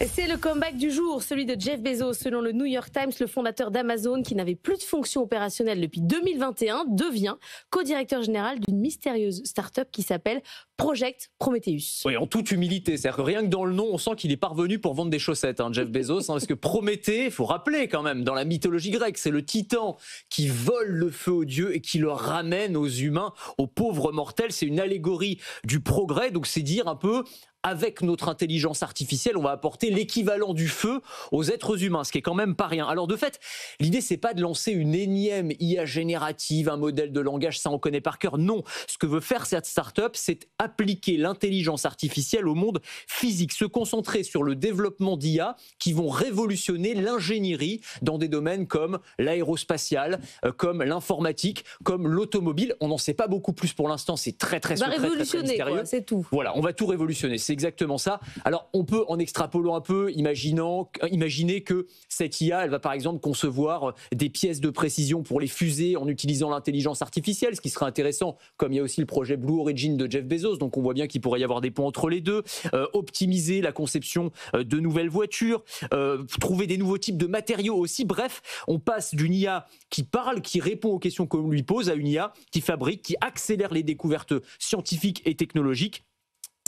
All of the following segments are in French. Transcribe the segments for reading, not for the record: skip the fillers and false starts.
C'est le comeback du jour, celui de Jeff Bezos. Selon le New York Times, le fondateur d'Amazon, qui n'avait plus de fonction opérationnelle depuis 2021, devient co-directeur général d'une mystérieuse start-up qui s'appelle Project Prometheus. Oui, en toute humilité, c'est-à-dire que rien que dans le nom, on sent qu'il est parvenu pour vendre des chaussettes, Jeff Bezos, parce que Prométhée, il faut rappeler quand même, dans la mythologie grecque, c'est le titan qui vole le feu aux dieux et qui le ramène aux humains, aux pauvres mortels. C'est une allégorie du progrès, donc c'est dire un peu... Avec notre intelligence artificielle, on va apporter l'équivalent du feu aux êtres humains, ce qui est quand même pas rien. Alors de fait, l'idée c'est pas de lancer une énième IA générative, un modèle de langage, ça on connaît par cœur. Non, ce que veut faire cette start-up, c'est appliquer l'intelligence artificielle au monde physique, se concentrer sur le développement d'IA qui vont révolutionner l'ingénierie dans des domaines comme l'aérospatial, comme l'informatique, comme l'automobile. On n'en sait pas beaucoup plus pour l'instant, c'est très secret, très mystérieux. C'est tout. Voilà, on va tout révolutionner. C'est exactement ça. Alors, on peut, en extrapolant un peu, imaginer que cette IA, elle va par exemple concevoir des pièces de précision pour les fusées en utilisant l'intelligence artificielle, ce qui serait intéressant, comme il y a aussi le projet Blue Origin de Jeff Bezos, donc on voit bien qu'il pourrait y avoir des ponts entre les deux, optimiser la conception de nouvelles voitures, trouver des nouveaux types de matériaux aussi. Bref, on passe d'une IA qui parle, qui répond aux questions qu'on lui pose, à une IA qui fabrique, qui accélère les découvertes scientifiques et technologiques.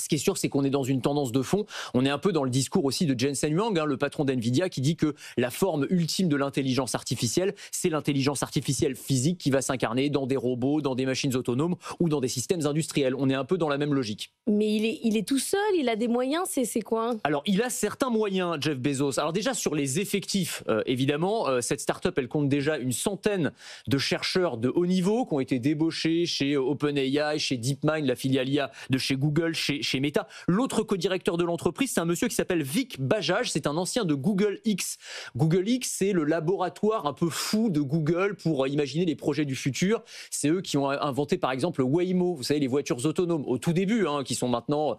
Ce qui est sûr, c'est qu'on est dans une tendance de fond. On est un peu dans le discours aussi de Jensen Huang, le patron d'NVIDIA, qui dit que la forme ultime de l'intelligence artificielle, c'est l'intelligence artificielle physique qui va s'incarner dans des robots, dans des machines autonomes ou dans des systèmes industriels. On est un peu dans la même logique. Mais il est tout seul, il a des moyens, c'est quoi? Alors, il a certains moyens, Jeff Bezos. Alors déjà, sur les effectifs, évidemment, cette start-up, elle compte déjà une centaine de chercheurs de haut niveau qui ont été débauchés chez OpenAI, chez DeepMind, la filiale IA de chez Google, chez Meta. L'autre co-directeur de l'entreprise, c'est un monsieur qui s'appelle Vic Bajaj, c'est un ancien de Google X. Google X, c'est le laboratoire un peu fou de Google pour imaginer les projets du futur. C'est eux qui ont inventé par exemple Waymo, vous savez, les voitures autonomes au tout début, qui sont maintenant,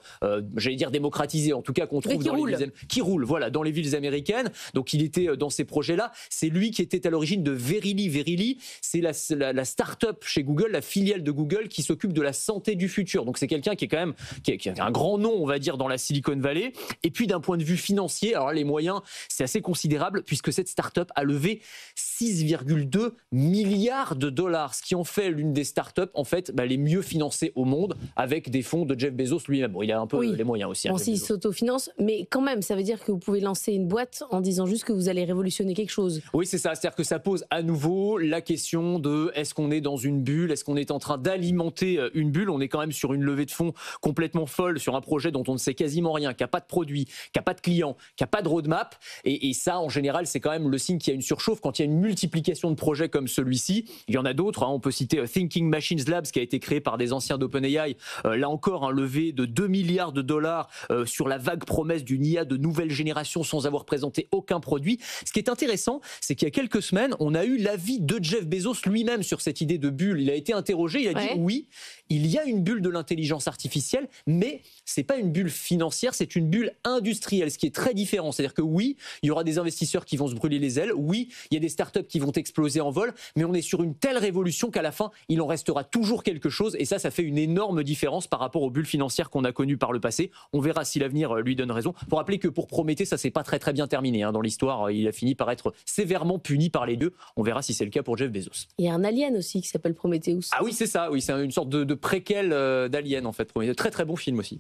j'allais dire démocratisées, en tout cas qu'on trouve dans les villes, qui roulent, voilà, dans les villes américaines. Donc il était dans ces projets-là. C'est lui qui était à l'origine de Verily. Verily, c'est la start-up chez Google, la filiale de Google qui s'occupe de la santé du futur. Donc c'est quelqu'un qui est quand même qui a un grand nom, on va dire, dans la Silicon Valley. Et puis d'un point de vue financier, alors là, les moyens, c'est assez considérable puisque cette start-up a levé 6,2 milliards de dollars, ce qui en fait l'une des start-up en fait les mieux financées au monde, avec des fonds de Jeff Bezos lui-même. Bon, il a un peu les moyens aussi. Bon, s'il s'autofinance, mais quand même, ça veut dire que vous pouvez lancer une boîte en disant juste que vous allez révolutionner quelque chose. Oui, c'est ça. C'est-à-dire que ça pose à nouveau la question de est-ce qu'on est dans une bulle, est-ce qu'on est en train d'alimenter une bulle. On est quand même sur une levée de fonds complètement folle, sur un projet dont on ne sait quasiment rien, qui n'a pas de produit, qui n'a pas de client, qui n'a pas de roadmap. Et ça, en général, c'est quand même le signe qu'il y a une surchauffe. Quand il y a une multiplication de projets comme celui-ci, il y en a d'autres. On peut citer Thinking Machines Labs, qui a été créé par des anciens d'OpenAI. Là encore, un levé de 2 milliards de dollars sur la vague promesse d'une IA de nouvelle génération sans avoir présenté aucun produit. Ce qui est intéressant, c'est qu'il y a quelques semaines, on a eu l'avis de Jeff Bezos lui-même sur cette idée de bulle. Il a été interrogé, il a dit oui, il y a une bulle de l'intelligence artificielle, mais c'est pas une bulle financière, c'est une bulle industrielle, ce qui est très différent. C'est-à-dire que oui, il y aura des investisseurs qui vont se brûler les ailes, oui, il y a des startups qui vont exploser en vol, mais on est sur une telle révolution qu'à la fin, il en restera toujours quelque chose, et ça fait une énorme différence par rapport aux bulles financières qu'on a connues par le passé. On verra si l'avenir lui donne raison. Pour rappeler que pour Prométhée, ça s'est pas très bien terminé. Dans l'histoire, il a fini par être sévèrement puni par les deux. On verra si c'est le cas pour Jeff Bezos. Il y a un alien aussi qui s'appelle Prometheus. Ah oui, c'est ça, oui, c'est une sorte de préquel d'Alien en fait. Très bon film aussi.